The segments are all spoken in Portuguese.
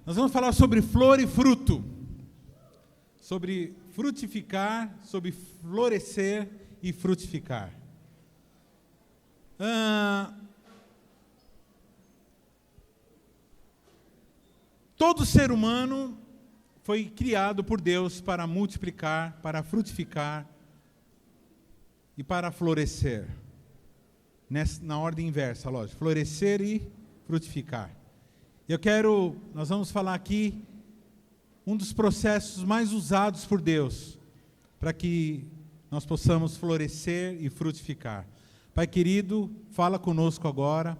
Nós vamos falar sobre flor e fruto, sobre frutificar, sobre florescer e frutificar. Todo ser humano foi criado por Deus para multiplicar, para frutificar e para florescer. Na ordem inversa, lógico, florescer e frutificar. Nós vamos falar aqui um dos processos mais usados por Deus para que nós possamos florescer e frutificar. Pai querido, fala conosco agora,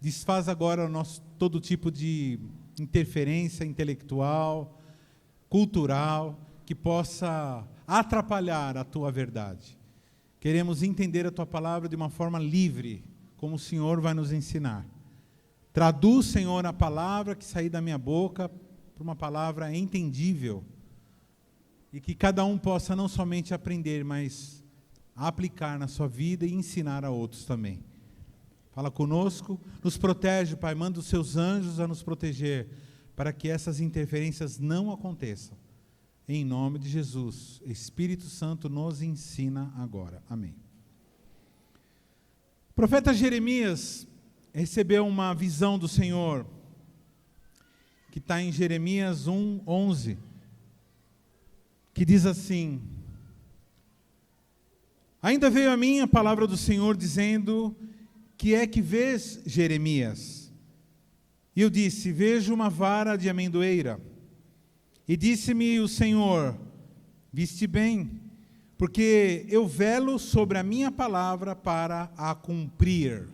desfaz agora todo tipo de interferência intelectual, cultural, que possa atrapalhar a Tua verdade. Queremos entender a Tua palavra de uma forma livre, como o Senhor vai nos ensinar. Traduz, Senhor, a palavra que sair da minha boca para uma palavra entendível e que cada um possa não somente aprender, mas aplicar na sua vida e ensinar a outros também. Fala conosco, nos protege, Pai, manda os seus anjos a nos proteger para que essas interferências não aconteçam. Em nome de Jesus, Espírito Santo nos ensina agora. Amém. O profeta Jeremias recebeu uma visão do Senhor, que está em Jeremias 1:11, que diz assim: ainda veio a mim a palavra do Senhor dizendo, que é que vês, Jeremias? E eu disse, vejo uma vara de amendoeira. E disse-me o Senhor, viste bem, porque eu velo sobre a minha palavra para a cumprir.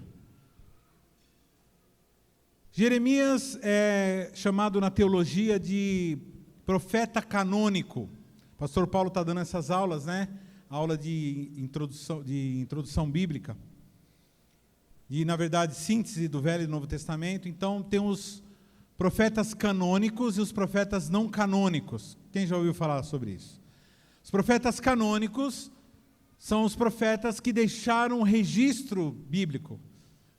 Jeremias é chamado na teologia de profeta canônico. O pastor Paulo está dando essas aulas, né? Aula de introdução bíblica. E, na verdade, síntese do Velho e do Novo Testamento. Então, tem os profetas canônicos e os profetas não canônicos. Quem já ouviu falar sobre isso? Os profetas canônicos são os profetas que deixaram um registro bíblico.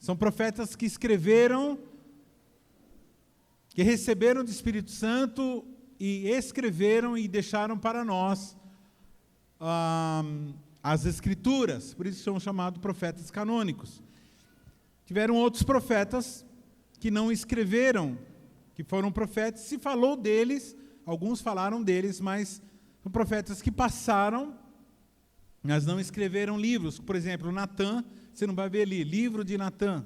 São profetas que escreveram, que receberam do Espírito Santo e escreveram e deixaram para nós as Escrituras. Por isso são chamados profetas canônicos. Tiveram outros profetas que não escreveram, que foram profetas, se falou deles, alguns falaram deles, mas são profetas que passaram, mas não escreveram livros. Por exemplo, Natã, você não vai ver ali, livro de Natã.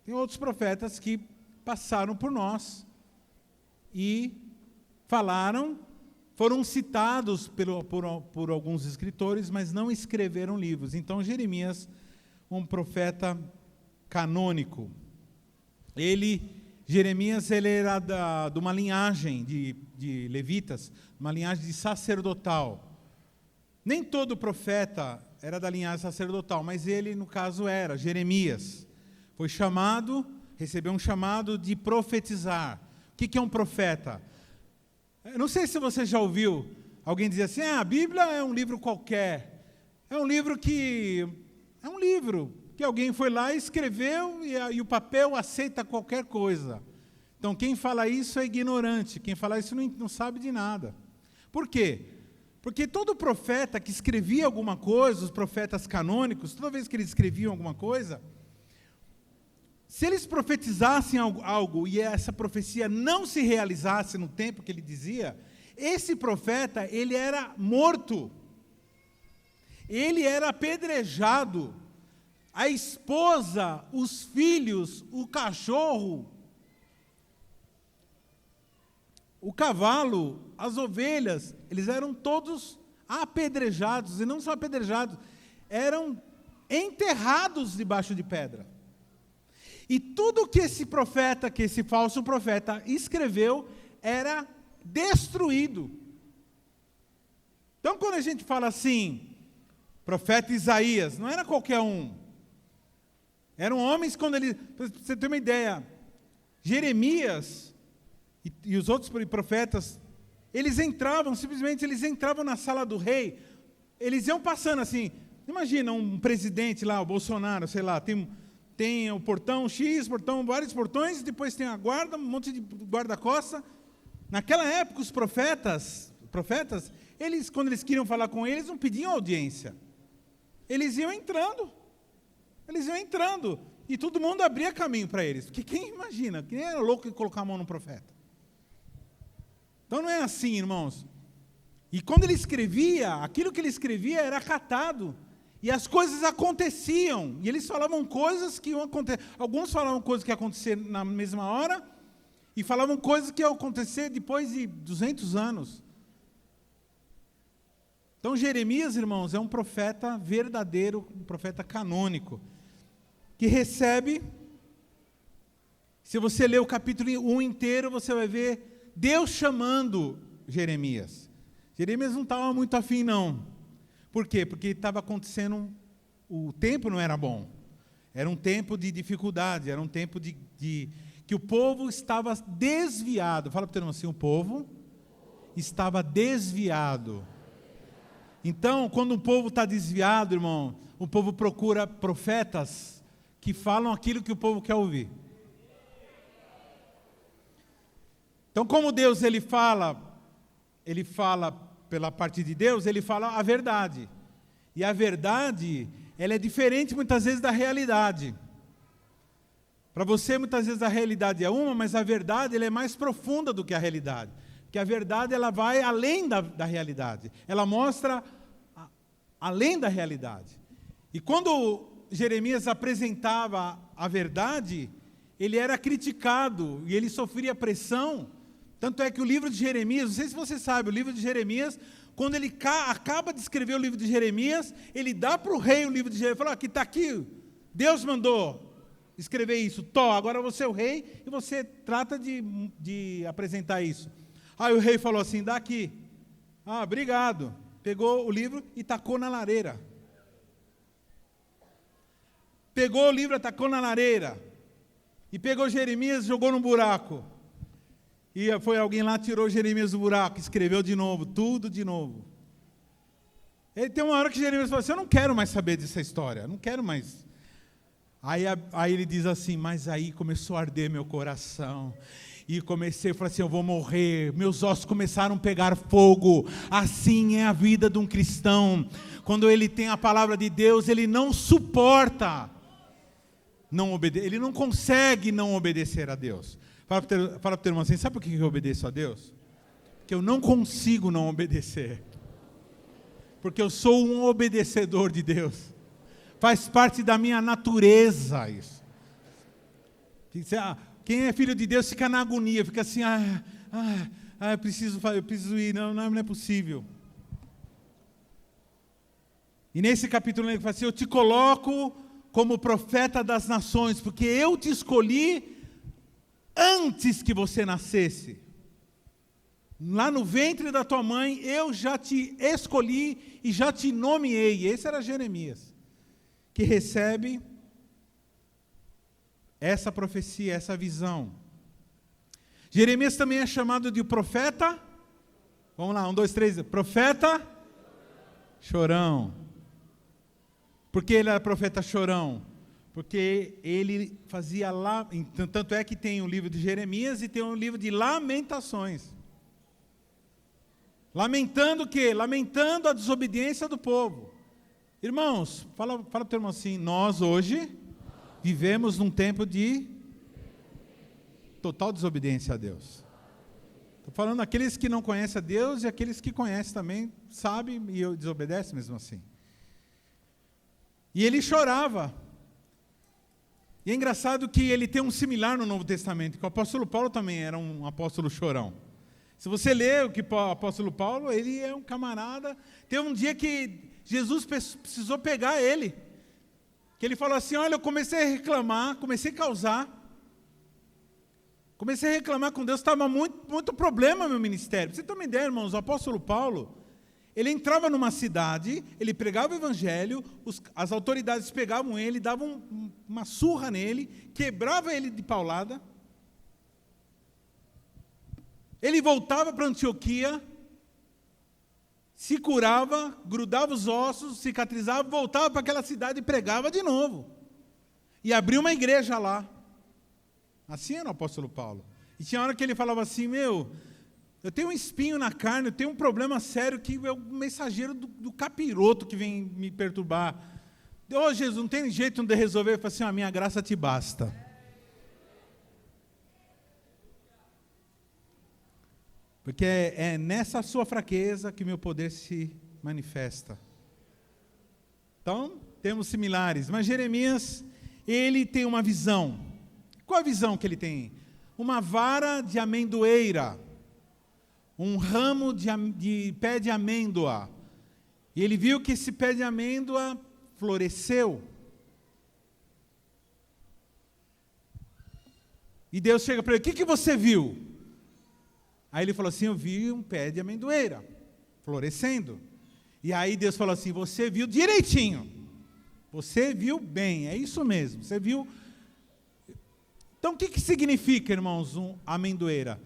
Tem outros profetas que passaram por nós e falaram, foram citados por alguns escritores, mas não escreveram livros. Então, Jeremias, um profeta canônico. Jeremias era de uma linhagem de levitas, uma linhagem de sacerdotal. Nem todo profeta era da linhagem sacerdotal, mas ele, no caso, era Jeremias. Foi chamado, recebeu um chamado de profetizar. O que é um profeta? Eu não sei se você já ouviu alguém dizer assim, a Bíblia é um livro qualquer. É um livro que alguém foi lá e escreveu e o papel aceita qualquer coisa. Então, quem fala isso é ignorante. Quem fala isso não sabe de nada. Por quê? Porque todo profeta que escrevia alguma coisa, os profetas canônicos, toda vez que eles escreviam alguma coisa, se eles profetizassem algo e essa profecia não se realizasse no tempo que ele dizia, esse profeta, ele era morto. Ele era apedrejado. A esposa, os filhos, o cachorro, o cavalo, as ovelhas, eles eram todos apedrejados, e não só apedrejados, eram enterrados debaixo de pedra. E tudo que esse falso profeta escreveu, era destruído. Então, quando a gente fala assim, profeta Isaías, não era qualquer um. Eram homens, para você ter uma ideia, Jeremias e os outros profetas, eles entravam na sala do rei, eles iam passando assim, imagina um presidente lá, o Bolsonaro, sei lá, tem tem o portão X, vários portões, depois tem a guarda, um monte de guarda-costa. Naquela época, os profetas, eles, quando eles queriam falar com eles, não pediam audiência. Eles iam entrando. E todo mundo abria caminho para eles. Porque quem imagina? Quem era louco em colocar a mão no profeta? Então não é assim, irmãos. E quando ele escrevia, aquilo que ele escrevia era acatado. E as coisas aconteciam. E eles falavam coisas que iam acontecer. Alguns falavam coisas que iam acontecer na mesma hora. E falavam coisas que iam acontecer depois de 200 anos. Então Jeremias, irmãos, é um profeta verdadeiro, um profeta canônico. Que recebe, se você ler o capítulo 1 inteiro, você vai ver Deus chamando Jeremias. Jeremias não estava muito afim, não. Por quê? Porque estava acontecendo, o tempo não era bom. Era um tempo de dificuldade, era um tempo que o povo estava desviado. Fala para o teu irmão assim, o povo estava desviado. Então, quando o povo está desviado, irmão, o povo procura profetas que falam aquilo que o povo quer ouvir. Então, como Deus ele fala pela parte de Deus, ele fala a verdade. E a verdade, ela é diferente muitas vezes da realidade. Para você, muitas vezes a realidade é uma, mas a verdade ela é mais profunda do que a realidade. Porque a verdade ela vai além da realidade. Ela mostra além da realidade. E quando Jeremias apresentava a verdade, ele era criticado e ele sofria pressão. Tanto é que o livro de Jeremias, não sei se você sabe, o livro de Jeremias, quando ele acaba de escrever o livro de Jeremias, ele dá para o rei o livro de Jeremias, fala, aqui está aqui, Deus mandou escrever isso, agora você é o rei e você trata de apresentar isso. Aí o rei falou assim, dá aqui. Obrigado. Pegou o livro e tacou na lareira. Pegou o livro, atacou na lareira. E pegou Jeremias e jogou no buraco. E foi alguém lá, tirou Jeremias do buraco, escreveu de novo, tudo de novo. Ele tem uma hora que Jeremias falou assim, eu não quero mais saber dessa história, não quero mais. Aí ele diz assim, mas aí começou a arder meu coração. E comecei a falar assim, eu vou morrer. Meus ossos começaram a pegar fogo. Assim é a vida de um cristão. Quando ele tem a palavra de Deus, ele não suporta não obedecer. Ele não consegue não obedecer a Deus. Fala para o teu irmão assim, sabe por que eu obedeço a Deus? Porque eu não consigo não obedecer. Porque eu sou um obedecedor de Deus. Faz parte da minha natureza isso. Quem é filho de Deus fica na agonia, fica assim, eu preciso ir, não é possível. E nesse capítulo ele fala assim, eu te coloco como profeta das nações, porque eu te escolhi antes que você nascesse. Lá no ventre da tua mãe, eu já te escolhi e já te nomeei. Esse era Jeremias, que recebe essa profecia, essa visão. Jeremias também é chamado de profeta, vamos lá, 1, 2, 3, profeta chorão. Por que ele era profeta chorão? Porque ele fazia lá, tanto é que tem o livro de Jeremias e tem o livro de Lamentações. Lamentando o quê? Lamentando a desobediência do povo. Irmãos, fala para o teu irmão assim, nós hoje vivemos num tempo de total desobediência a Deus. Estou falando aqueles que não conhecem a Deus e aqueles que conhecem também, sabem e desobedecem mesmo assim. E ele chorava. E é engraçado que ele tem um similar no Novo Testamento, que o apóstolo Paulo também era um apóstolo chorão. Se você ler o que o apóstolo Paulo, ele é um camarada. Teve um dia que Jesus precisou pegar ele. Que ele falou assim, olha, eu comecei a reclamar, comecei a causar. Comecei a reclamar com Deus, estava muito problema no meu ministério. Pra você ter uma ideia, irmãos, o apóstolo Paulo, ele entrava numa cidade, ele pregava o evangelho, as autoridades pegavam ele, davam uma surra nele, quebrava ele de paulada. Ele voltava para Antioquia, se curava, grudava os ossos, cicatrizava, voltava para aquela cidade e pregava de novo. e abriu uma igreja lá. Assim era o apóstolo Paulo. E tinha hora que ele falava assim, eu tenho um espinho na carne, eu tenho um problema sério que é o mensageiro do capiroto que vem me perturbar. Jesus, não tem jeito de resolver. Ele falou assim, a minha graça te basta. Porque é nessa sua fraqueza que meu poder se manifesta. Então, temos similares. Mas Jeremias, ele tem uma visão. Qual a visão que ele tem? Uma vara de amendoeira. Um ramo de pé de amêndoa. E ele viu que esse pé de amêndoa floresceu. E Deus chega para ele, o que você viu? Aí ele falou assim, eu vi um pé de amendoeira, florescendo. E aí Deus falou assim, você viu direitinho. Você viu bem, é isso mesmo, você viu. Então o que significa, irmãos, amendoeira?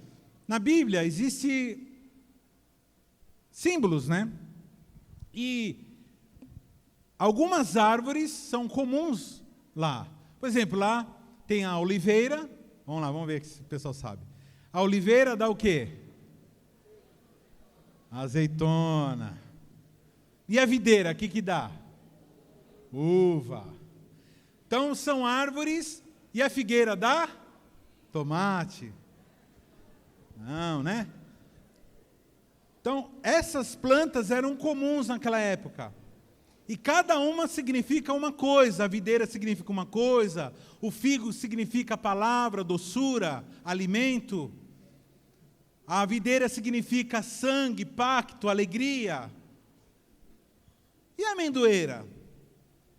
Na Bíblia existem símbolos, né? E algumas árvores são comuns lá. Por exemplo, lá tem a oliveira. Vamos lá, vamos ver se o pessoal sabe. A oliveira dá o quê? Azeitona. E a videira, o que dá? Uva. Então são árvores. E a figueira dá? Tomate. Não, né? Então, essas plantas eram comuns naquela época. E cada uma significa uma coisa. A videira significa uma coisa. O figo significa palavra, doçura, alimento. A videira significa sangue, pacto, alegria. E a amendoeira?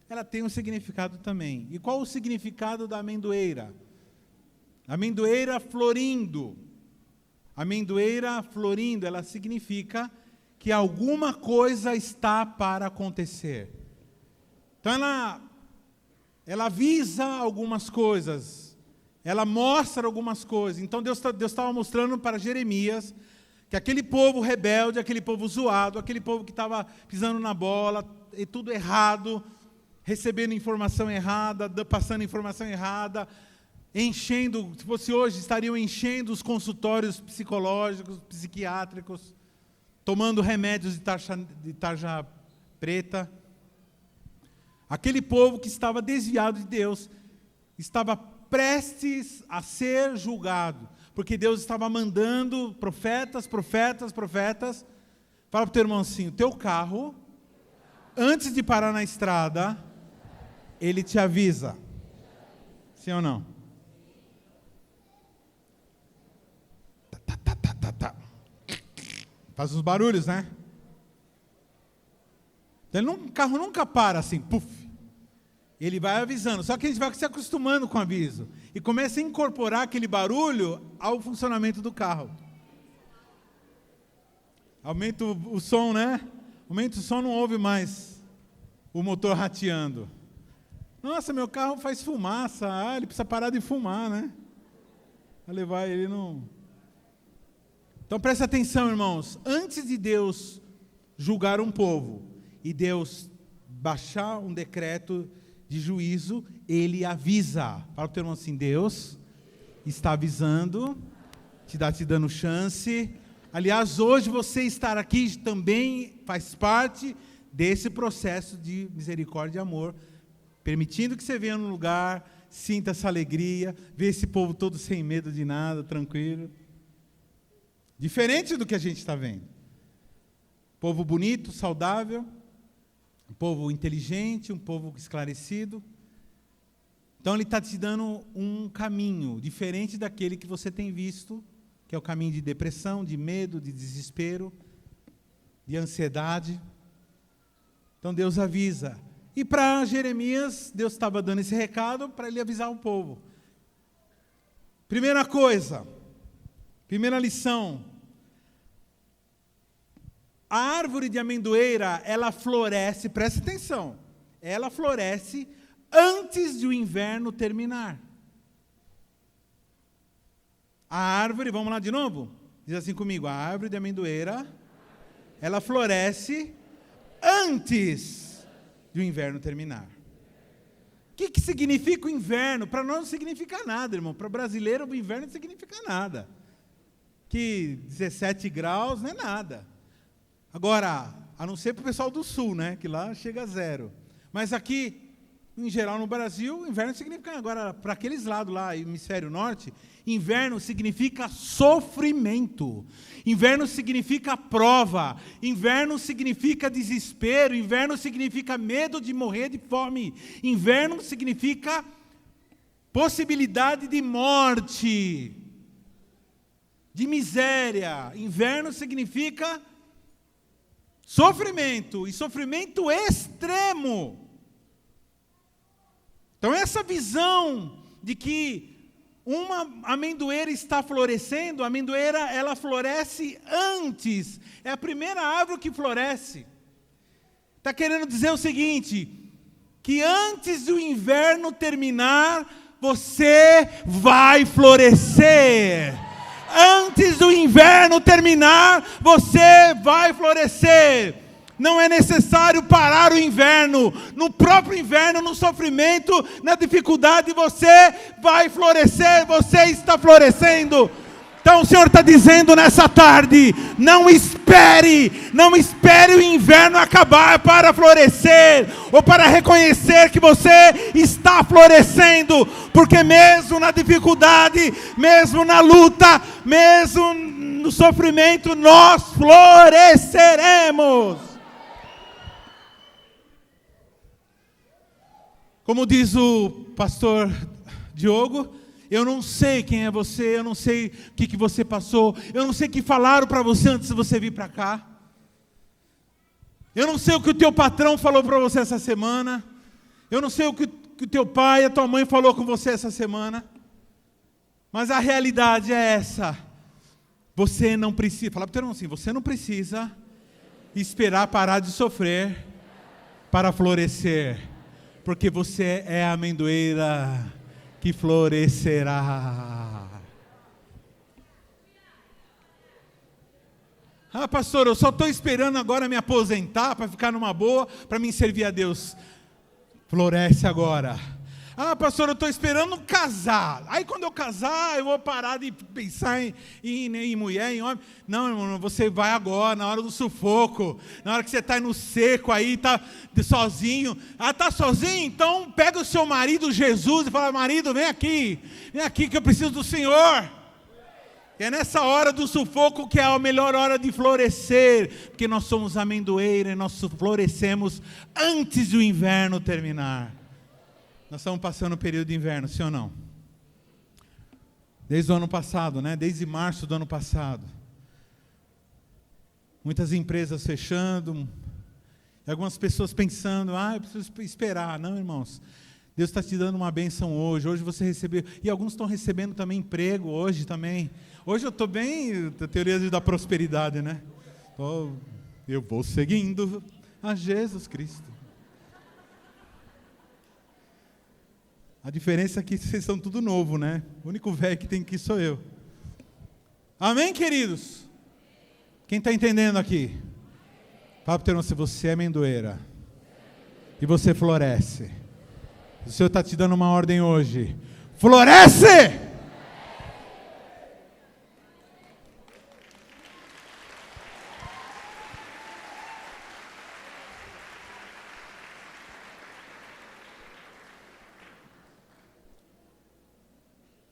Ela tem um significado também. E qual o significado da amendoeira? Amendoeira florindo. Amendoeira florindo, ela significa que alguma coisa está para acontecer. Então ela avisa algumas coisas. Ela mostra algumas coisas. Então Deus estava mostrando para Jeremias que aquele povo rebelde, aquele povo zoado, aquele povo que estava pisando na bola, e tudo errado, recebendo informação errada, passando informação errada, enchendo, se fosse hoje, estariam enchendo os consultórios psicológicos, psiquiátricos, tomando remédios de tarja preta. Aquele povo que estava desviado de Deus, estava prestes a ser julgado, porque Deus estava mandando profetas. Fala para o teu irmão assim, o teu carro, antes de parar na estrada, ele te avisa. Sim ou não? Faz uns barulhos, né? Então, o carro nunca para assim, puf. Ele vai avisando, só que a gente vai se acostumando com o aviso. E começa a incorporar aquele barulho ao funcionamento do carro. Aumenta o som, né? Aumenta o som, não ouve mais o motor rateando. Nossa, meu carro faz fumaça. Ele precisa parar de fumar, né? Vai levar ele não... Então presta atenção, irmãos. Antes de Deus julgar um povo e Deus baixar um decreto de juízo, Ele avisa. Fala para o teu irmão assim, Deus está avisando, te dando chance. Aliás, hoje você estar aqui também faz parte desse processo de misericórdia e amor, permitindo que você venha num lugar, sinta essa alegria, vê esse povo todo sem medo de nada, tranquilo. Diferente do que a gente está vendo. Povo bonito, saudável, um povo inteligente, um povo esclarecido. Então ele está te dando um caminho diferente daquele que você tem visto, que é o caminho de depressão, de medo, de desespero, de ansiedade. Então Deus avisa. E para Jeremias, Deus estava dando esse recado para ele avisar o povo. Primeira coisa, primeira lição. A árvore de amendoeira, ela floresce, presta atenção, ela floresce antes de o inverno terminar. A árvore, vamos lá de novo? Diz assim comigo, a árvore de amendoeira, ela floresce antes de o inverno terminar. que significa o inverno? Para nós não significa nada, irmão. Para brasileiro, o inverno não significa nada. Que 17 graus não é nada. Agora, a não ser para o pessoal do sul, né? Que lá chega a 0. Mas aqui, em geral, no Brasil, o inverno significa... Agora, para aqueles lados lá, hemisfério norte, inverno significa sofrimento. Inverno significa prova. Inverno significa desespero. Inverno significa medo de morrer de fome. Inverno significa possibilidade de morte, de miséria. Inverno significa sofrimento, e sofrimento extremo. Então essa visão de que uma amendoeira está florescendo, a amendoeira ela floresce antes, é a primeira árvore que floresce. Está querendo dizer o seguinte, que antes do inverno terminar, você vai florescer. Antes do inverno terminar, você vai florescer. Não é necessário parar o inverno. No próprio inverno, no sofrimento, na dificuldade, você vai florescer. Você está florescendo. Então o Senhor está dizendo nessa tarde, não espere o inverno acabar para florescer, ou para reconhecer que você está florescendo, porque mesmo na dificuldade, mesmo na luta, mesmo no sofrimento, nós floresceremos. Como diz o pastor Diogo, eu não sei quem é você, eu não sei o que você passou, eu não sei o que falaram para você antes de você vir para cá. Eu não sei o que o teu patrão falou para você essa semana. Eu não sei o que o teu pai, a tua mãe falou com você essa semana. Mas a realidade é essa. Você não precisa, fala para o teu irmão assim, você não precisa esperar parar de sofrer para florescer. Porque você é a amendoeira que florescerá. Ah, pastor, eu só estou esperando agora me aposentar para ficar numa boa, para me servir a Deus. Floresce agora. Ah, pastor, eu estou esperando casar. Aí quando eu casar, eu vou parar de pensar em mulher, em homem. Não, irmão, você vai agora, na hora do sufoco. Na hora que você está no seco aí, está sozinho. Ah, está sozinho? Então pega o seu marido Jesus e fala, marido, vem aqui que eu preciso do Senhor. É nessa hora do sufoco que é a melhor hora de florescer. Porque nós somos amendoeira e nós florescemos antes do inverno terminar. Nós estamos passando o período de inverno, sim ou não? Desde o ano passado, né? Desde março do ano passado. Muitas empresas fechando. E algumas pessoas pensando, eu preciso esperar. Não, irmãos. Deus está te dando uma bênção hoje. Hoje você recebeu. E alguns estão recebendo também emprego hoje também. Hoje eu estou bem, a teoria da prosperidade, né? Eu vou seguindo a Jesus Cristo. A diferença é que vocês são tudo novo, né? O único velho que tem aqui sou eu. Amém, queridos? Quem está entendendo aqui? Fala para o teu irmão, se você é amendoeira e você floresce. O Senhor está te dando uma ordem hoje. Floresce!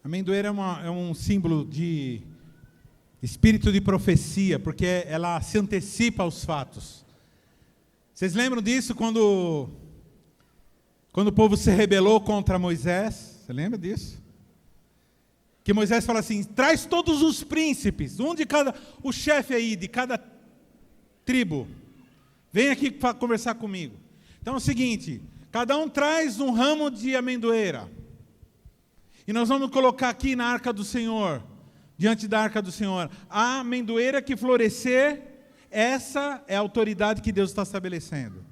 A amendoeira é um símbolo de espírito de profecia, porque ela se antecipa aos fatos. Vocês lembram disso quando o povo se rebelou contra Moisés? Você lembra disso? Que Moisés fala assim, traz todos os príncipes, o chefe aí de cada tribo, vem aqui conversar comigo. Então é o seguinte, cada um traz um ramo de amendoeira. E nós vamos colocar aqui na arca do Senhor, diante da arca do Senhor, a amendoeira que florescer, essa é a autoridade que Deus está estabelecendo.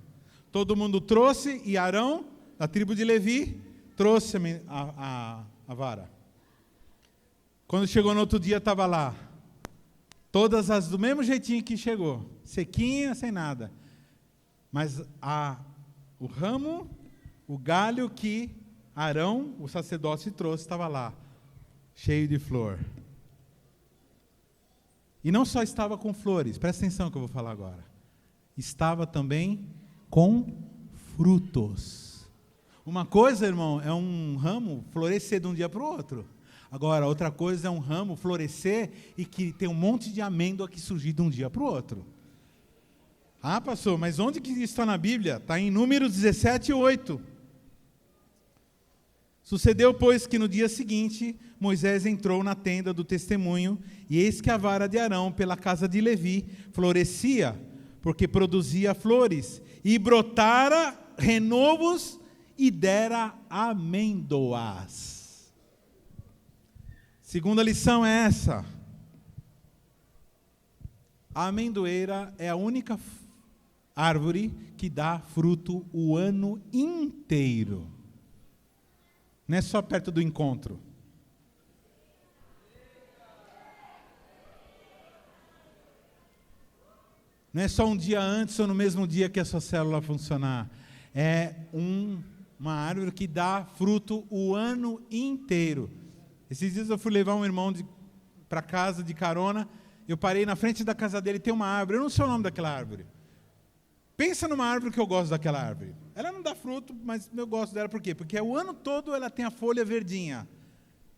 Todo mundo trouxe, e Arão, da tribo de Levi, trouxe a vara. Quando chegou no outro dia, estava lá, todas as do mesmo jeitinho que chegou, sequinha, sem nada. Mas o ramo, o galho que Arão, o sacerdócio, trouxe, estava lá, cheio de flor. E não só estava com flores, presta atenção no que eu vou falar agora. Estava também com frutos. Uma coisa, irmão, é um ramo florescer de um dia para o outro. Agora, outra coisa é um ramo florescer e que tem um monte de amêndoa que surgir de um dia para o outro. Ah, pastor, mas onde que isso está na Bíblia? Está em Números 17:8. Sucedeu, pois, que no dia seguinte, Moisés entrou na tenda do testemunho, e eis que a vara de Arão, pela casa de Levi, florescia, porque produzia flores, e brotara renovos, e dera amêndoas. Segunda lição é essa. A amendoeira é a única árvore que dá fruto o ano inteiro. Não é só perto do encontro. Não é só um dia antes ou no mesmo dia que a sua célula funcionar. É uma árvore que dá fruto o ano inteiro. Esses dias eu fui levar um irmão para casa de carona. Eu parei na frente da casa dele, tem uma árvore. Eu não sei o nome daquela árvore. Pensa numa árvore que eu gosto daquela árvore. Ela não dá fruto, mas eu gosto dela por quê? Porque o ano todo ela tem a folha verdinha.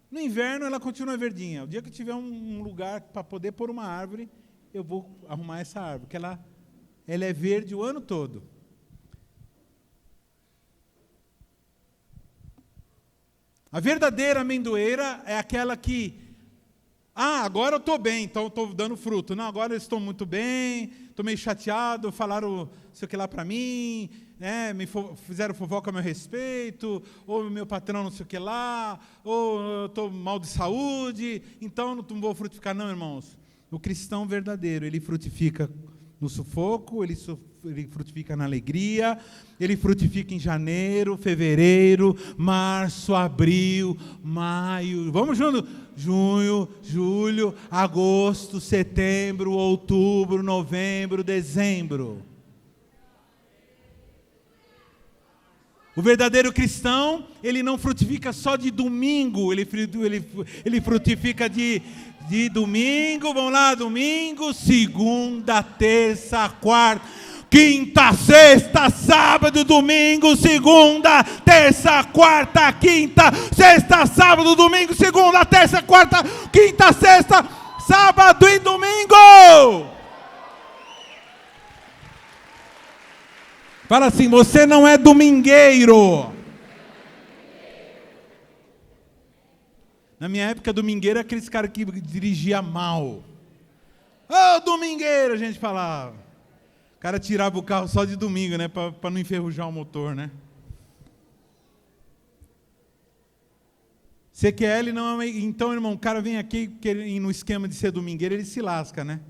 No inverno ela continua verdinha. O dia que eu tiver um lugar para poder pôr uma árvore, eu vou arrumar essa árvore, porque ela é verde o ano todo. A verdadeira amendoeira é aquela que, agora eu estou bem, então eu estou dando fruto. Não, agora eu estou muito bem, estou meio chateado, falaram sei o que lá para mim, né, fizeram fofoca a meu respeito, ou meu patrão não sei o que lá, ou eu estou mal de saúde, então não vou frutificar. Não, irmãos. O cristão verdadeiro, ele frutifica no sufoco, ele frutifica na alegria, ele frutifica em janeiro, fevereiro, março, abril, maio, vamos junto? Junho, julho, agosto, setembro, outubro, novembro, dezembro. O verdadeiro cristão, ele não frutifica só de domingo, ele frutifica de domingo, vamos lá, domingo, segunda, terça, quarta, quinta, sexta, sábado, domingo, segunda, terça, quarta, quinta, sexta, sábado, domingo, segunda, terça, quarta, quinta, sexta, sábado e domingo. Fala assim, você não é domingueiro. Na minha época, domingueiro é aqueles caras que dirigia mal. Domingueiro, a gente falava. O cara tirava o carro só de domingo, né? Para não enferrujar o motor, né? CQL não é... Então, irmão, o cara vem aqui no esquema de ser domingueiro, ele se lasca, né?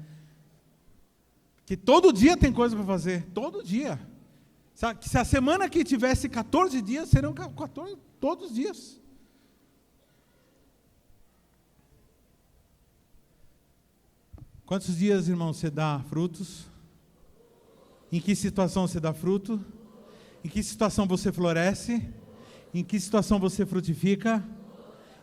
Porque todo dia tem coisa para fazer. Todo dia. Se a semana aqui tivesse 14 dias, serão 14 todos os dias. Quantos dias, irmão, você dá frutos? Em que situação você dá fruto? Em que situação você floresce? Em que situação você frutifica?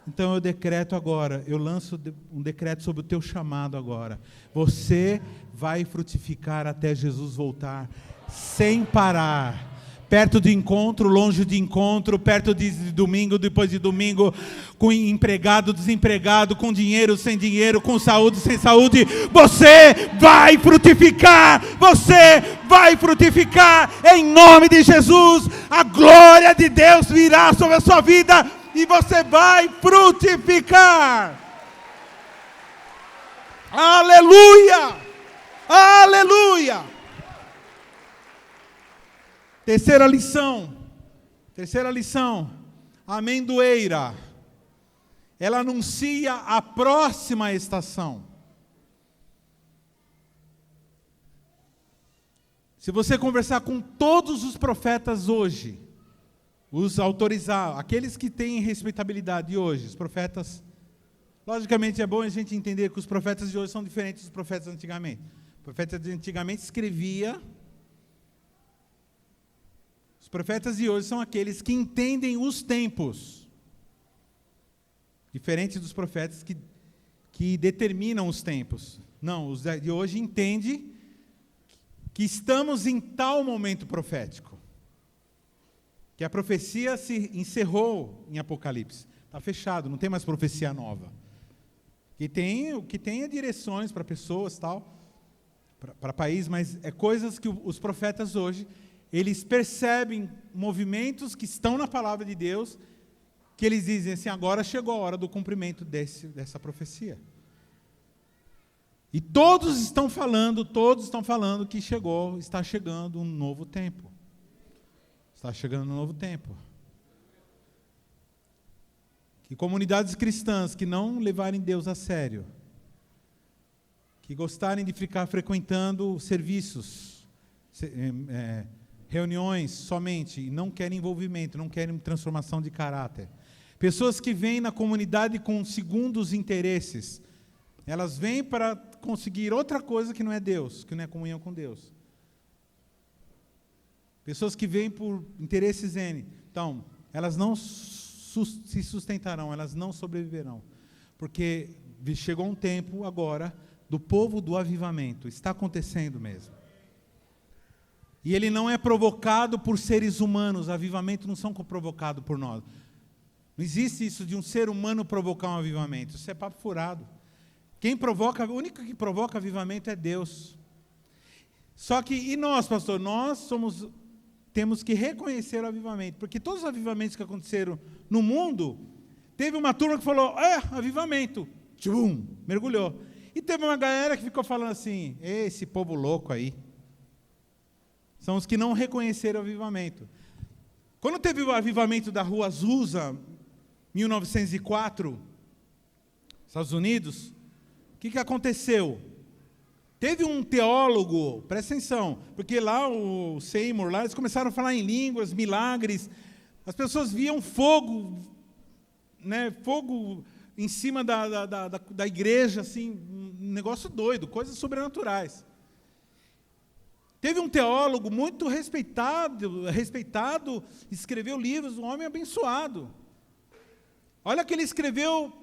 Então eu decreto agora, eu lanço um decreto sobre o teu chamado agora. Você vai frutificar até Jesus voltar, sem parar. Perto de encontro, longe de encontro, perto de domingo, depois de domingo, com empregado, desempregado, com dinheiro, sem dinheiro, com saúde, sem saúde, você vai frutificar, em nome de Jesus, a glória de Deus virá sobre a sua vida, e você vai frutificar. Aleluia! Aleluia! Terceira lição, a amendoeira, ela anuncia a próxima estação. Se você conversar com todos os profetas hoje, os autorizados, aqueles que têm respeitabilidade hoje, os profetas, logicamente é bom a gente entender que os profetas de hoje são diferentes dos profetas de antigamente. Os profetas de antigamente escreviam. Os Os profetas de hoje são aqueles que entendem os tempos, diferentes dos profetas que determinam os tempos. Não, os de hoje entendem que estamos em tal momento profético, que a profecia se encerrou em Apocalipse. Está fechado, não tem mais profecia nova. Que tenha direções para pessoas, tal, para país, mas é coisas que os profetas hoje, eles percebem movimentos que estão na palavra de Deus, que eles dizem assim, agora chegou a hora do cumprimento dessa profecia. E todos estão falando que está chegando um novo tempo. Está chegando um novo tempo. Que comunidades cristãs que não levarem Deus a sério, que gostarem de ficar frequentando serviços, reuniões somente, e não querem envolvimento, não querem transformação de caráter. Pessoas que vêm na comunidade com segundos interesses, elas vêm para conseguir outra coisa que não é Deus, que não é comunhão com Deus. Pessoas que vêm por interesses N. Então, elas não se sustentarão, elas não sobreviverão. Porque chegou um tempo agora do povo do avivamento. Está acontecendo mesmo. E ele não é provocado por seres humanos. Avivamentos não são provocados por nós. Não existe isso de um ser humano provocar um avivamento. Isso é papo furado. O único que provoca avivamento é Deus. Só que, e nós, pastor? Temos que reconhecer o avivamento, porque todos os avivamentos que aconteceram no mundo, teve uma turma que falou, avivamento, tchum, mergulhou. E teve uma galera que ficou falando assim, esse povo louco aí. São os que não reconheceram o avivamento. Quando teve o avivamento da Rua Azusa, 1904, Estados Unidos, o que aconteceu? Teve um teólogo, presta atenção, porque lá o Seymour, lá eles começaram a falar em línguas, milagres, as pessoas viam fogo, né, fogo em cima da igreja, assim, um negócio doido, coisas sobrenaturais. Teve um teólogo muito respeitado, escreveu livros, um homem abençoado. Olha o que ele escreveu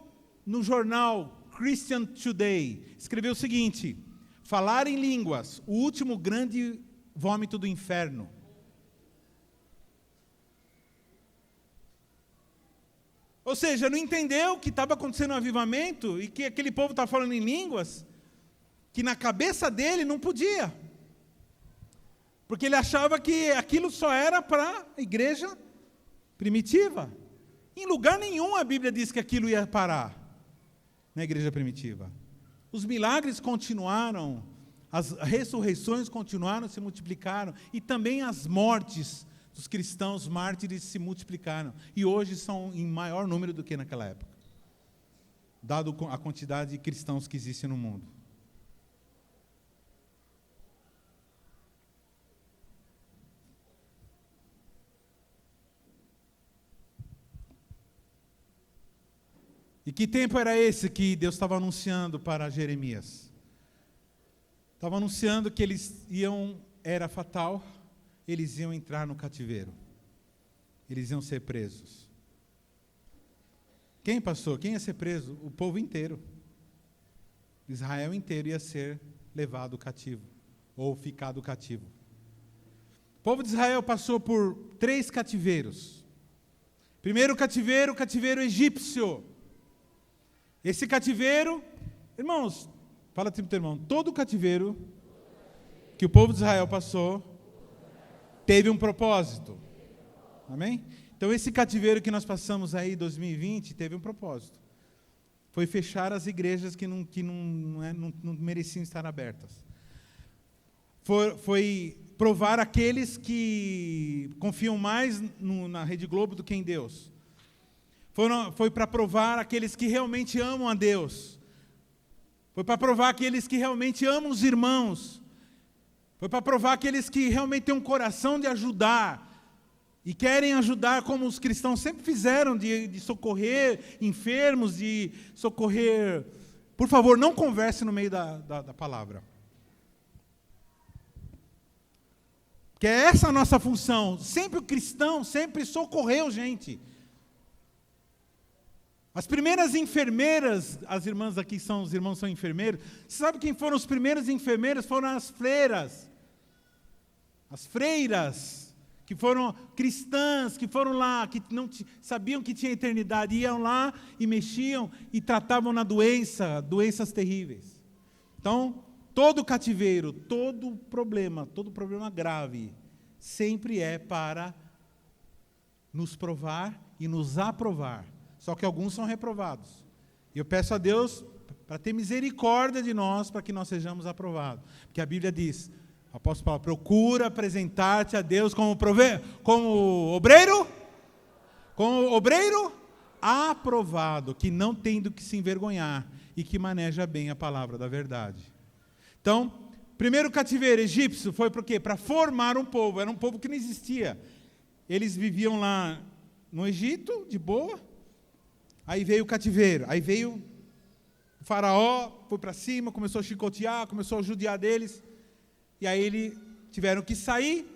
no jornal Christian Today, escreveu o seguinte: falar em línguas, o último grande vômito do inferno. Ou seja, não entendeu que estava acontecendo um avivamento e que aquele povo estava falando em línguas, que na cabeça dele não podia. Porque ele achava que aquilo só era para a igreja primitiva. Em lugar nenhum a Bíblia diz que aquilo ia parar na igreja primitiva. Os milagres continuaram, as ressurreições continuaram, se multiplicaram, e também as mortes dos cristãos mártires se multiplicaram. E hoje são em maior número do que naquela época, dado a quantidade de cristãos que existem no mundo. E que tempo era esse que Deus estava anunciando para Jeremias? Estava anunciando que era fatal, eles iam entrar no cativeiro. Eles iam ser presos. Quem, pastor? Quem ia ser preso? O povo inteiro. Israel inteiro ia ser levado cativo, ou ficado cativo. O povo de Israel passou por 3 cativeiros. Primeiro cativeiro, o cativeiro egípcio. Esse cativeiro, irmãos, fala para o teu irmão, todo cativeiro que o povo de Israel passou, teve um propósito. Amém? Então esse cativeiro que nós passamos aí em 2020, teve um propósito. Foi fechar as igrejas que não mereciam estar abertas. Foi provar aqueles que confiam mais na Rede Globo do que em Deus. Foi para provar aqueles que realmente amam a Deus. Foi para provar aqueles que realmente amam os irmãos. Foi para provar aqueles que realmente têm um coração de ajudar. E querem ajudar como os cristãos sempre fizeram, de socorrer enfermos, de socorrer... Por favor, não converse no meio da palavra. Porque é essa a nossa função. Sempre o cristão, sempre socorreu gente. As primeiras enfermeiras, as irmãs aqui são, os irmãos são enfermeiros. Você sabe quem foram os primeiros enfermeiros? Foram as freiras. As freiras, que foram cristãs, que foram lá, que não sabiam que tinha eternidade, iam lá e mexiam e tratavam na doenças terríveis. Então, todo cativeiro, todo problema grave, sempre é para nos provar e nos aprovar. Só que alguns são reprovados. E eu peço a Deus para ter misericórdia de nós, para que nós sejamos aprovados. Porque a Bíblia diz, o apóstolo Paulo, procura apresentar-te a Deus como obreiro aprovado, que não tem do que se envergonhar e que maneja bem a palavra da verdade. Então, primeiro cativeiro egípcio foi para quê? Para formar um povo. Era um povo que não existia. Eles viviam lá no Egito, de boa. Aí veio o cativeiro. Aí veio o faraó, foi para cima, começou a chicotear, começou a judiar deles. E aí eles tiveram que sair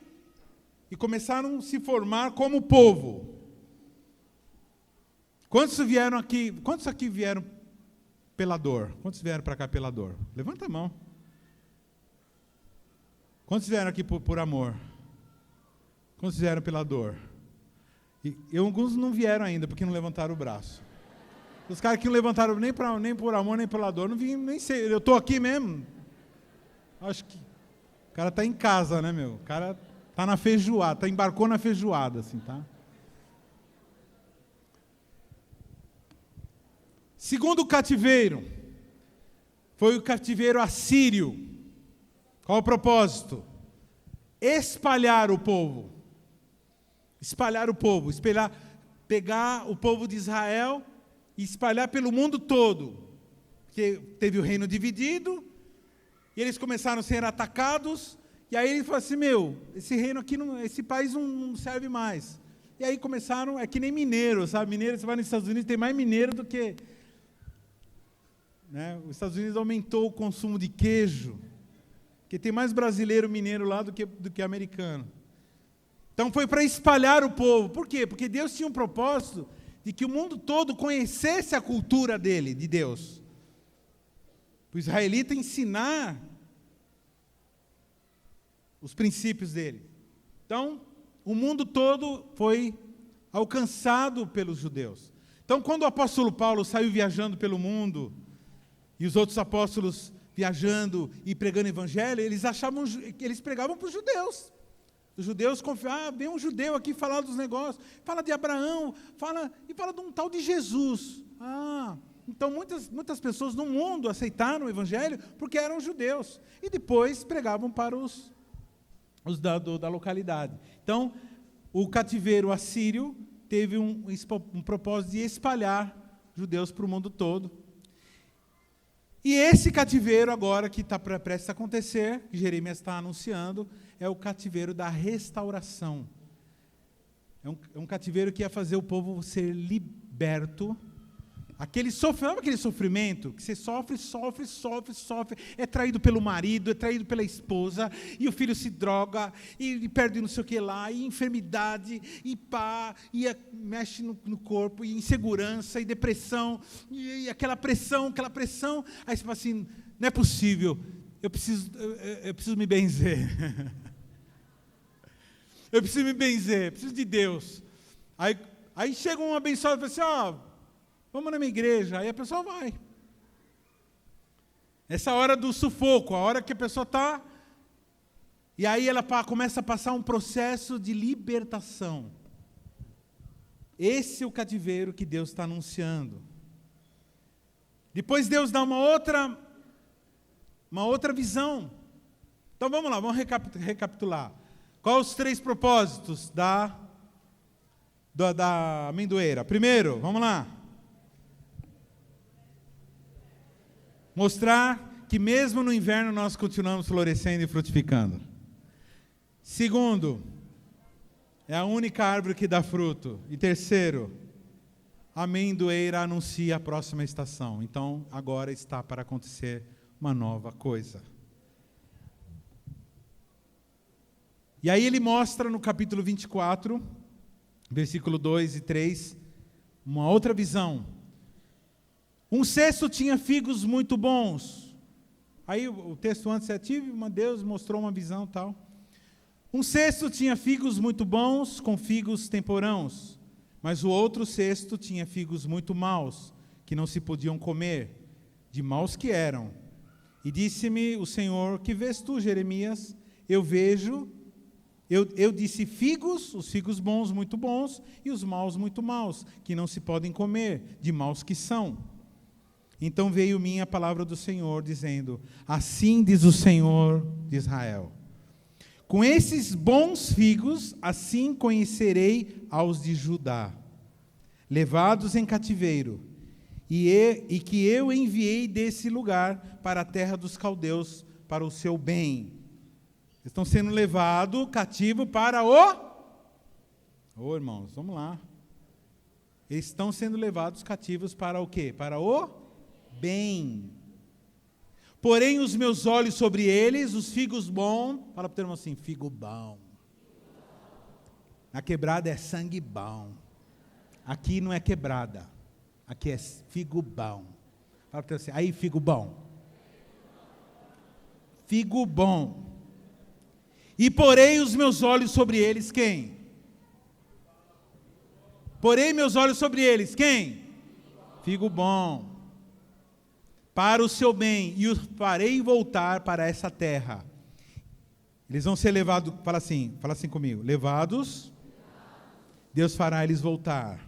e começaram a se formar como povo. Quantos vieram aqui? Quantos aqui vieram pela dor? Quantos vieram para cá pela dor? Levanta a mão. Quantos vieram aqui por amor? Quantos vieram pela dor? E alguns não vieram ainda, porque não levantaram o braço. Os caras que não levantaram nem por amor, nem pela dor, não vim, nem sei. Eu estou aqui mesmo. Acho que o cara está em casa, né, meu? O cara está na feijoada, embarcou na feijoada, assim, tá? Segundo cativeiro, foi o cativeiro assírio. Qual o propósito? Espalhar o povo. Espalhar o povo. Pegar o povo de Israel e espalhar pelo mundo todo. Porque teve o reino dividido, e eles começaram a ser atacados, e aí ele falou assim, esse reino aqui, esse país não serve mais. E aí começaram, é que nem mineiro, sabe? Mineiro, você vai nos Estados Unidos, tem mais mineiro do que... Né? Os Estados Unidos aumentou o consumo de queijo, porque tem mais brasileiro mineiro lá do que americano. Então foi para espalhar o povo. Por quê? Porque Deus tinha um propósito de que o mundo todo conhecesse a cultura dele, de Deus. Para o israelita ensinar os princípios dele. Então, o mundo todo foi alcançado pelos judeus. Então, quando o apóstolo Paulo saiu viajando pelo mundo, e os outros apóstolos viajando e pregando o evangelho, eles achavam que eles pregavam para os judeus. Os judeus confiavam, vem um judeu aqui falar dos negócios, fala de Abraão, fala de um tal de Jesus. Então muitas pessoas no mundo aceitaram o evangelho porque eram judeus. E depois pregavam para os da localidade. Então, o cativeiro assírio teve um propósito de espalhar judeus para o mundo todo. E esse cativeiro agora que está prestes a acontecer, que Jeremias está anunciando, é o cativeiro da restauração. É um cativeiro que ia fazer o povo ser liberto. Sabe aquele sofrimento que você sofre, é traído pelo marido, é traído pela esposa, e o filho se droga, e perde não sei o que lá, e enfermidade, e mexe no corpo, e insegurança, e depressão, e aquela pressão, aí você fala assim, não é possível, eu preciso me benzer. Eu preciso me benzer, preciso de Deus. Aí chega um abençoado e fala assim, vamos na minha igreja. Aí a pessoa vai. Essa hora do sufoco, a hora que a pessoa está... E aí ela começa a passar um processo de libertação. Esse é o cativeiro que Deus está anunciando. Depois Deus dá uma outra visão. Então vamos lá, vamos recapitular. Quais os 3 propósitos da amendoeira? Primeiro, vamos lá. Mostrar que mesmo no inverno nós continuamos florescendo e frutificando. Segundo, é a única árvore que dá fruto. E terceiro, a amendoeira anuncia a próxima estação. Então, agora está para acontecer uma nova coisa. E aí ele mostra no capítulo 24, versículo 2 e 3, uma outra visão. Um cesto tinha figos muito bons. Aí o texto antes tive uma Deus mostrou uma visão tal. Um cesto tinha figos muito bons com figos temporãos, mas o outro cesto tinha figos muito maus, que não se podiam comer, de maus que eram. E disse-me o Senhor: que vês tu, Jeremias? Eu vejo, eu disse figos, os figos bons muito bons, e os maus muito maus, que não se podem comer, de maus que são. Então veio-me a palavra do Senhor, dizendo: assim diz o Senhor de Israel: com esses bons figos, assim conhecerei aos de Judá, levados em cativeiro, e que eu enviei desse lugar para a terra dos caldeus, para o seu bem. Estão sendo levados cativo para o... irmãos, vamos lá. Eles estão sendo levados cativos para o quê? Para o bem. Porém, os meus olhos sobre eles, os figos bons, fala para o teu irmão assim, figo bom. Na quebrada é sangue bom. Aqui não é quebrada. Aqui é figo bom. Fala para o teu assim, aí figo bom. Figo bom. E porei os meus olhos sobre eles, quem? Porei meus olhos sobre eles, quem? Figo bom. Para o seu bem, e os farei voltar para essa terra. Eles vão ser levados, fala assim comigo, levados, Deus fará eles voltar.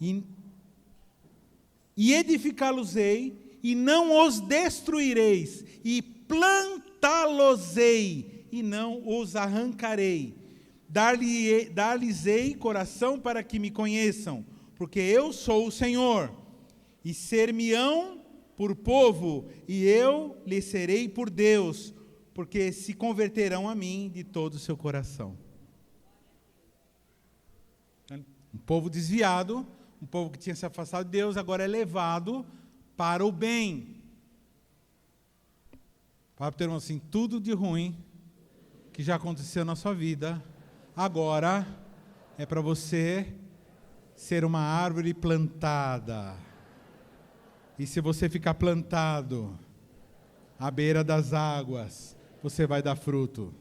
E edificá-los-ei, e não os destruireis, e plantá-los-ei, e não os arrancarei. Dar-lhes-ei coração para que me conheçam, porque eu sou o Senhor. E ser-me-ão por povo, e eu lhes serei por Deus, porque se converterão a mim de todo o seu coração. Um povo desviado, um povo que tinha se afastado de Deus, agora é levado para o bem. Fala para o teu irmão assim, tudo de ruim que já aconteceu na sua vida, agora é para você ser uma árvore plantada. E se você ficar plantado à beira das águas, você vai dar fruto.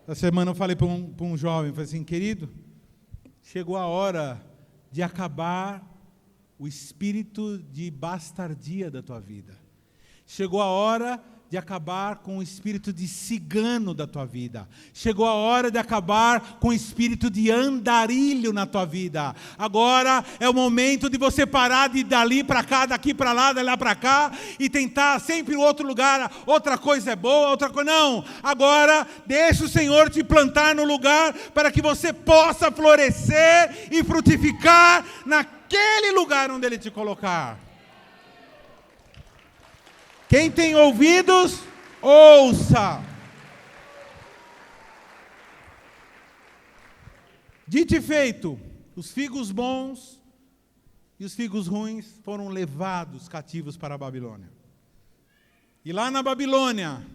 Essa semana eu falei para um jovem, falei assim, querido, chegou a hora de acabar o espírito de bastardia da tua vida. Chegou a hora de acabar com o espírito de cigano da tua vida. Chegou a hora de acabar com o espírito de andarilho na tua vida. Agora é o momento de você parar de ir dali para cá, daqui para lá, dali para cá, e tentar sempre outro lugar, outra coisa é boa, outra coisa... Não, agora deixa o Senhor te plantar no lugar para que você possa florescer e frutificar naquele lugar onde Ele te colocar. Quem tem ouvidos, ouça. Dito e feito, os figos bons e os figos ruins foram levados cativos para a Babilônia. E lá na Babilônia,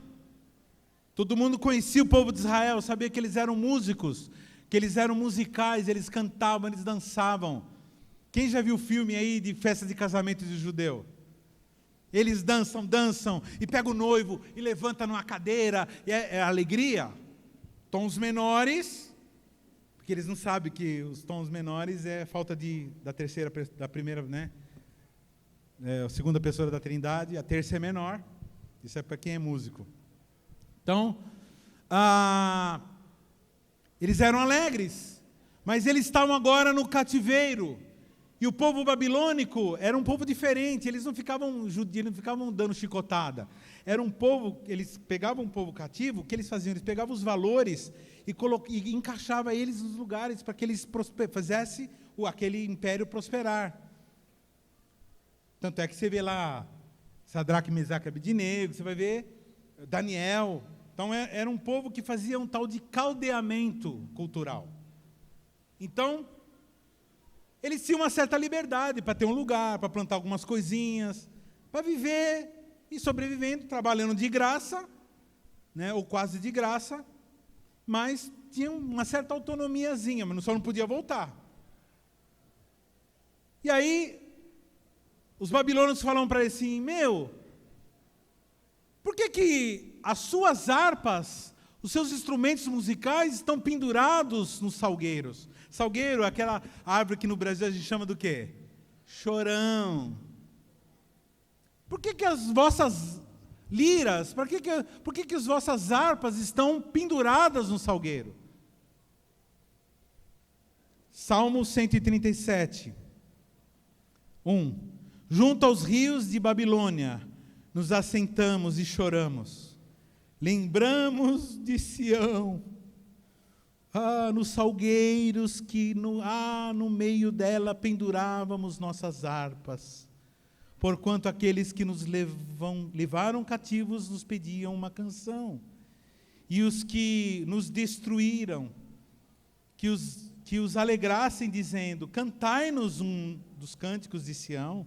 todo mundo conhecia o povo de Israel, sabia que eles eram músicos, que eles eram musicais, eles cantavam, eles dançavam. Quem já viu o filme aí de festa de casamento de judeu? Eles dançam, e pega o noivo, e levanta numa cadeira, e é alegria. Tons menores, porque eles não sabem que os tons menores é falta da primeira, né? A segunda pessoa da Trindade, a terça é menor, isso é para quem é músico. Então, eles eram alegres, mas eles estavam agora no cativeiro. E o povo babilônico era um povo diferente, eles não ficavam dando chicotada. Era um povo, eles pegavam um povo cativo, o que eles faziam? Eles pegavam os valores e encaixavam eles nos lugares para que eles fizessem aquele império prosperar. Tanto é que você vê lá Sadraque, Mesaque e Abednego, você vai ver Daniel. Então era um povo que fazia um tal de caldeamento cultural. Então, eles tinham uma certa liberdade para ter um lugar, para plantar algumas coisinhas, para viver e sobrevivendo, trabalhando de graça, né, ou quase de graça, mas tinha uma certa autonomiazinha, mas só não podia voltar. E aí, os babilônios falam para ele assim, por que as suas harpas, os seus instrumentos musicais estão pendurados nos salgueiros? Salgueiro é aquela árvore que no Brasil a gente chama do quê? Chorão. Por que as vossas liras, por que as vossas harpas estão penduradas no salgueiro? Salmo 137, 1. Junto aos rios de Babilônia, nos assentamos e choramos. Lembramos de Sião. Nos salgueiros que no meio dela pendurávamos nossas harpas. Porquanto aqueles que nos levaram cativos nos pediam uma canção. E os que nos destruíram, que os alegrassem dizendo, cantai-nos um dos cânticos de Sião.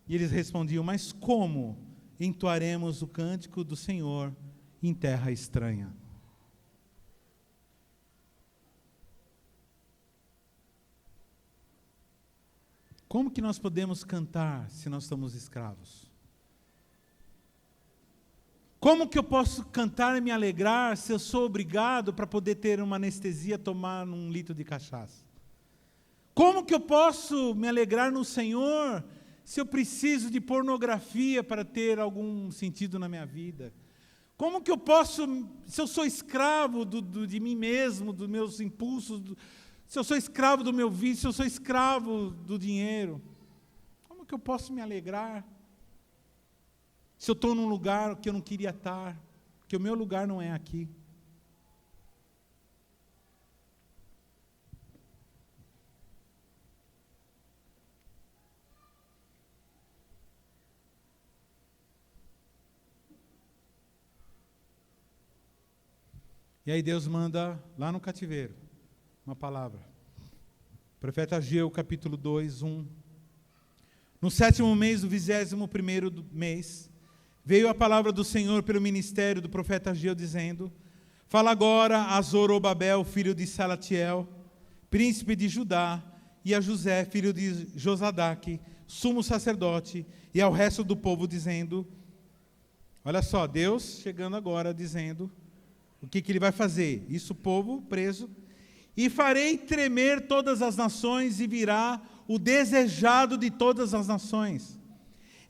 E eles respondiam, mas como entoaremos o cântico do Senhor em terra estranha? Como que nós podemos cantar se nós estamos escravos? Como que eu posso cantar e me alegrar se eu sou obrigado para poder ter uma anestesia, tomar 1 litro de cachaça? Como que eu posso me alegrar no Senhor se eu preciso de pornografia para ter algum sentido na minha vida? Como que eu posso, se eu sou escravo de mim mesmo, dos meus impulsos, se eu sou escravo do meu vício, se eu sou escravo do dinheiro, como que eu posso me alegrar? Se eu estou num lugar que eu não queria estar, que o meu lugar não é aqui. E aí Deus manda lá no cativeiro uma palavra. Profeta Ageu, capítulo 2, 1. No 7º mês do 21º do mês, veio a palavra do Senhor pelo ministério do profeta Ageu, dizendo, fala agora a Zorobabel, filho de Salatiel, príncipe de Judá, e a José, filho de Josadaque, sumo sacerdote, e ao resto do povo, dizendo, olha só, Deus chegando agora, dizendo, o que ele vai fazer? Isso o povo preso, e farei tremer todas as nações, e virá o desejado de todas as nações.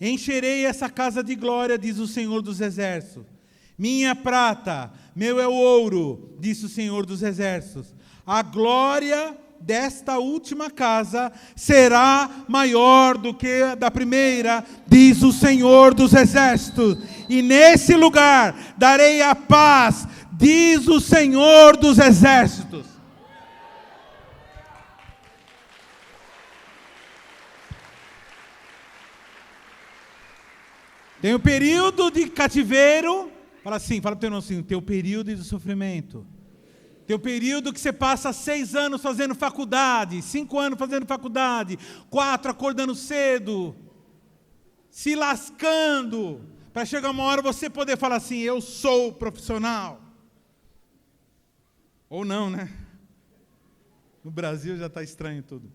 Encherei essa casa de glória, diz o Senhor dos Exércitos. Minha prata, meu é o ouro, disse o Senhor dos Exércitos. A glória desta última casa será maior do que a da primeira, diz o Senhor dos Exércitos. E nesse lugar darei a paz, diz o Senhor dos Exércitos. Tem o período de cativeiro, fala para o teu irmão assim, tem o período de sofrimento. Tem o período que você passa 6 anos fazendo faculdade, 5 anos fazendo faculdade, 4 acordando cedo, se lascando, para chegar uma hora você poder falar assim, eu sou profissional. Ou não, né? No Brasil já está estranho tudo.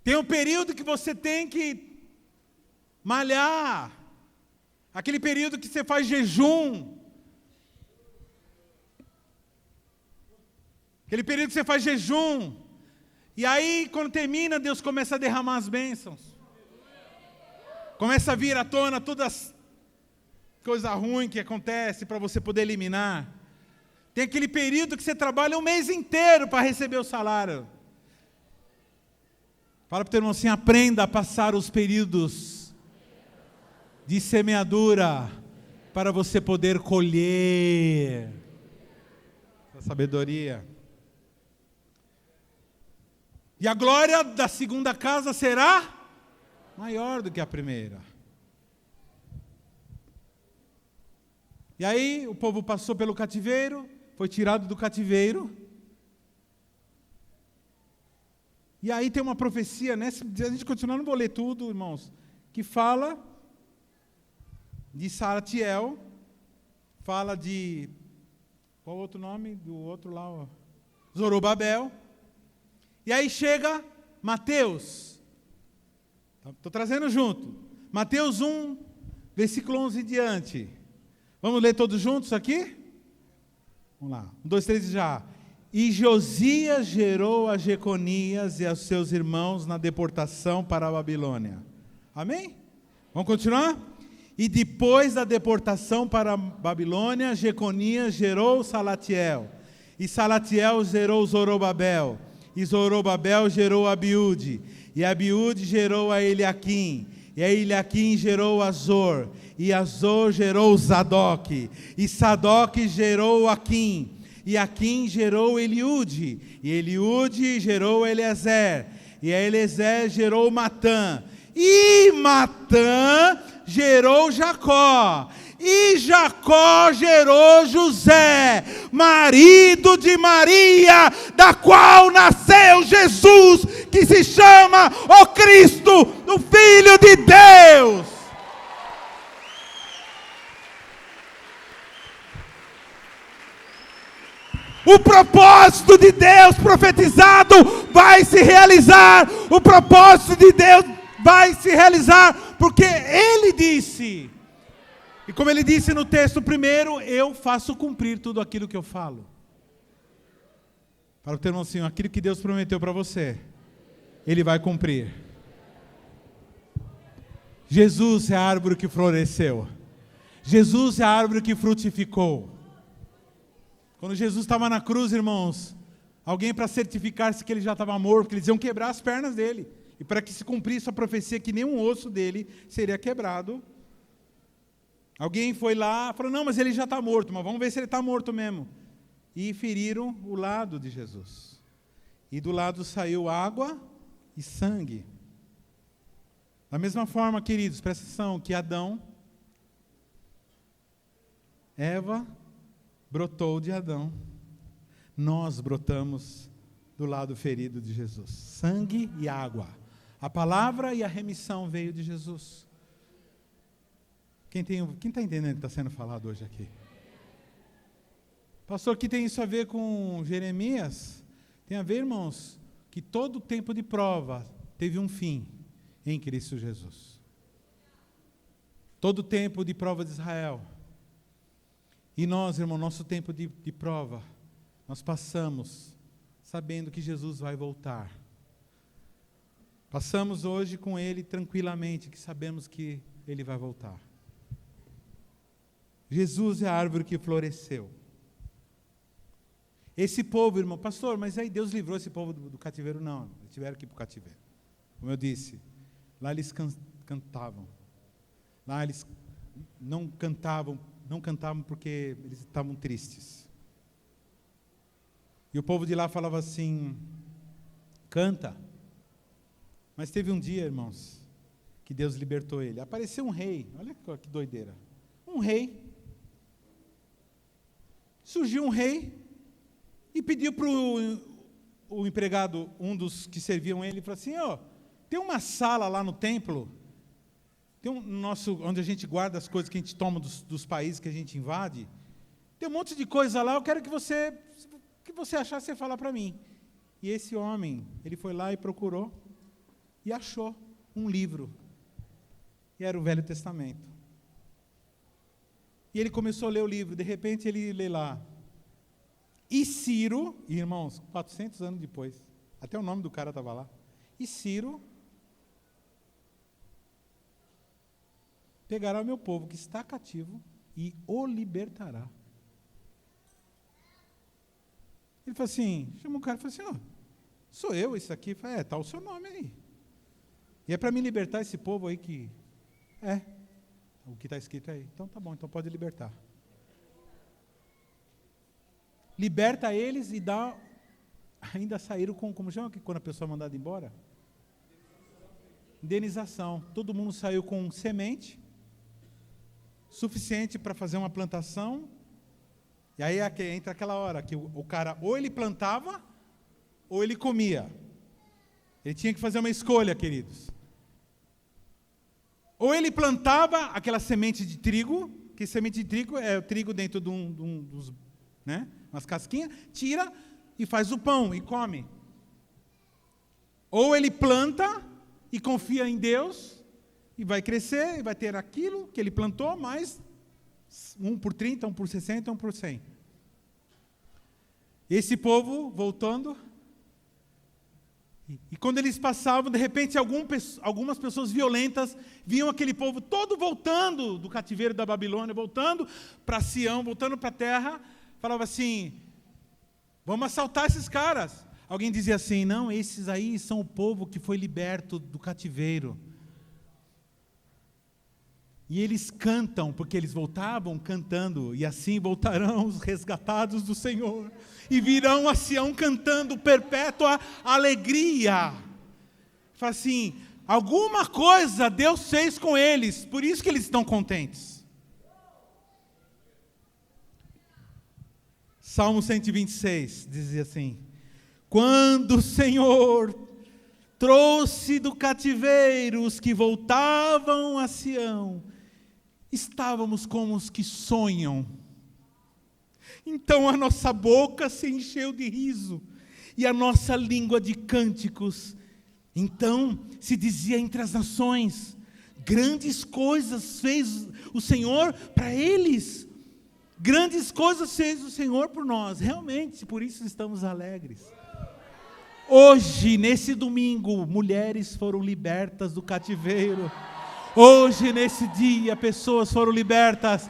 Tem um período que você tem que malhar, aquele período que você faz jejum, aquele período que você faz jejum, e aí quando termina, Deus começa a derramar as bênçãos, começa a vir à tona todas as coisas ruins que acontecem para você poder eliminar. Tem aquele período que você trabalha um mês inteiro para receber o salário. Fala para o teu irmão assim, aprenda a passar os períodos de semeadura para você poder colher a sabedoria. E a glória da segunda casa será maior do que a primeira. E aí o povo passou pelo cativeiro, foi tirado do cativeiro. E aí tem uma profecia, né? Se a gente continuar, não vou ler tudo, irmãos, que fala de Salatiel, fala de... Qual o outro nome do outro lá? Ó? Zorobabel. E aí chega Mateus. Estou trazendo junto. Mateus 1, versículo 11 em diante. Vamos ler todos juntos aqui? Vamos lá. 1, 2, 3 já. E Josias gerou a Jeconias e aos seus irmãos na deportação para a Babilônia. Amém? Vamos continuar? E depois da deportação para a Babilônia, Jeconias gerou Salatiel. E Salatiel gerou Zorobabel. E Zorobabel gerou Abiúde. E Abiúde gerou a Eliaquim. E a Eliaquim gerou Azor. E Azor gerou Sadoque. E Sadoque gerou Aquim. E Aquim gerou Eliúde. E Eliúde gerou Eliezer. E a Eliezer gerou Matã. E Matã gerou Jacó. E Jacó gerou José, marido de Maria, da qual nasceu Jesus, que se chama o Cristo, o Filho de Deus. O propósito de Deus profetizado vai se realizar. O propósito de Deus vai se realizar, porque Ele disse. E como Ele disse no texto primeiro, eu faço cumprir tudo aquilo que eu falo. Para o teu irmão assim, aquilo que Deus prometeu para você, Ele vai cumprir. Jesus é a árvore que floresceu. Jesus é a árvore que frutificou. Quando Jesus estava na cruz, irmãos, alguém para certificar-se que Ele já estava morto, porque eles iam quebrar as pernas dele. E para que se cumprisse a profecia que nenhum osso dele seria quebrado, alguém foi lá e falou, não, mas ele já está morto, mas vamos ver se ele está morto mesmo. E feriram o lado de Jesus. E do lado saiu água e sangue. Da mesma forma, queridos, presta atenção, que Adão, Eva brotou de Adão. Nós brotamos do lado ferido de Jesus. Sangue e água. A palavra e a remissão veio de Jesus. Quem está entendendo o que está sendo falado hoje aqui? Pastor, o que tem isso a ver com Jeremias? Tem a ver, irmãos, que todo tempo de prova teve um fim em Cristo Jesus. Todo tempo de prova de Israel. E nós, irmão, nosso tempo de prova, nós passamos sabendo que Jesus vai voltar. Passamos hoje com Ele tranquilamente, que sabemos que Ele vai voltar. Jesus é a árvore que floresceu. Esse povo, irmão, pastor, mas aí Deus livrou esse povo do cativeiro? Não, eles tiveram que ir para o cativeiro. Como eu disse, lá eles cantavam. Lá eles não cantavam porque eles estavam tristes. E o povo de lá falava assim, canta. Mas teve um dia, irmãos, que Deus libertou ele. Apareceu um rei, olha que doideira. Um rei. Surgiu um rei e pediu para o empregado, um dos que serviam ele, falou assim, tem uma sala lá no templo, tem onde a gente guarda as coisas que a gente toma dos países que a gente invade, tem um monte de coisa lá, eu quero que você achar, você falar para mim. E esse homem, ele foi lá e procurou, e achou um livro, e era o Velho Testamento. E ele começou a ler o livro, de repente ele lê lá, e Ciro, irmãos, 400 anos depois, até o nome do cara estava lá, e Ciro pegará o meu povo que está cativo e o libertará. Ele falou assim, chamou um cara e falou assim, sou eu esse aqui? Ele falou, está o seu nome aí. E é para me libertar esse povo aí que... o que está escrito aí. Então tá bom, então pode libertar. Liberta eles e dá... Ainda saíram com... Como chama quando a pessoa é mandada embora? Indenização. Todo mundo saiu com semente suficiente para fazer uma plantação. E aí entra aquela hora que o cara ou ele plantava ou ele comia. Ele tinha que fazer uma escolha, queridos. Ou ele plantava aquela semente de trigo, que semente de trigo é o trigo dentro de dos, né, umas casquinhas, tira e faz o pão e come. Ou ele planta e confia em Deus, e vai crescer, e vai ter aquilo que ele plantou, mais 1 por 30, 1 por 60, 1 por 100. Esse povo, voltando, e quando eles passavam, de repente, algumas pessoas violentas viam aquele povo todo voltando do cativeiro da Babilônia, voltando para Sião, voltando para a terra, falava assim, vamos assaltar esses caras. Alguém dizia assim, não, esses aí são o povo que foi liberto do cativeiro. E eles cantam, porque eles voltavam cantando, e assim voltarão os resgatados do Senhor, e virão a Sião cantando perpétua alegria. Fala assim, alguma coisa Deus fez com eles, por isso que eles estão contentes. Salmo 126 dizia assim, quando o Senhor trouxe do cativeiro os que voltavam a Sião, estávamos como os que sonham. Então a nossa boca se encheu de riso, e a nossa língua de cânticos. Então se dizia entre as nações, grandes coisas fez o Senhor para eles. Grandes coisas fez o Senhor por nós. Realmente, por isso estamos alegres. Hoje, nesse domingo, mulheres foram libertas do cativeiro. Hoje, nesse dia, pessoas foram libertas.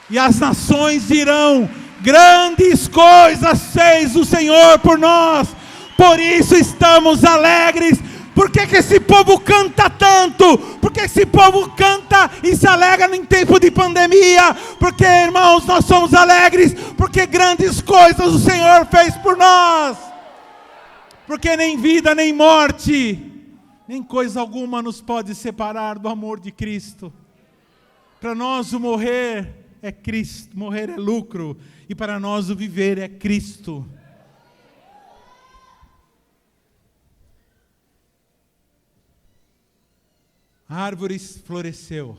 E as nações dirão, grandes coisas fez o Senhor por nós. Por isso estamos alegres. Por que esse povo canta tanto? Por que esse povo canta e se alegra em tempo de pandemia? Porque, irmãos, nós somos alegres. Porque grandes coisas o Senhor fez por nós. Porque nem vida, nem morte, nem coisa alguma nos pode separar do amor de Cristo. Para nós o morrer é Cristo, morrer é lucro, e para nós o viver é Cristo. A árvore floresceu,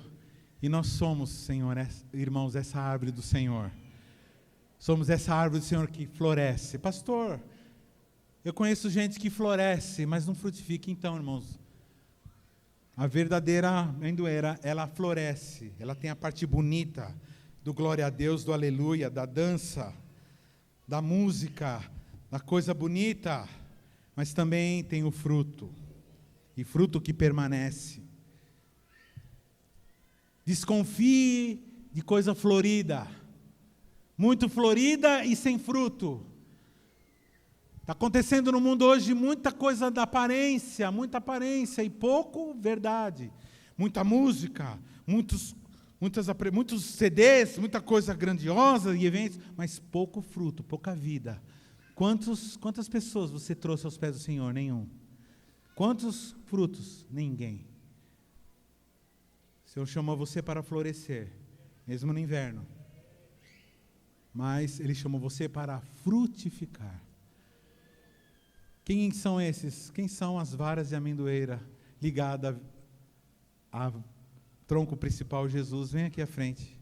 e nós somos, Senhor, irmãos, essa árvore do Senhor. Somos essa árvore do Senhor que floresce. Pastor, eu conheço gente que floresce, mas não frutifica. Então, irmãos, a verdadeira amendoeira, ela floresce. Ela tem a parte bonita do glória a Deus, do aleluia, da dança, da música, da coisa bonita, mas também tem o fruto, e fruto que permanece. Desconfie de coisa florida, muito florida e sem fruto. Está acontecendo no mundo hoje muita coisa da aparência, muita aparência e pouco verdade. Muita música, muitos CDs, muita coisa grandiosa e eventos, mas pouco fruto, pouca vida. Quantas pessoas você trouxe aos pés do Senhor? Nenhum. Quantos frutos? Ninguém. O Senhor chamou você para florescer, mesmo no inverno. Mas Ele chamou você para frutificar. Quem são esses? Quem são as varas de amendoeira ligadas ao tronco principal, Jesus? Vem aqui à frente.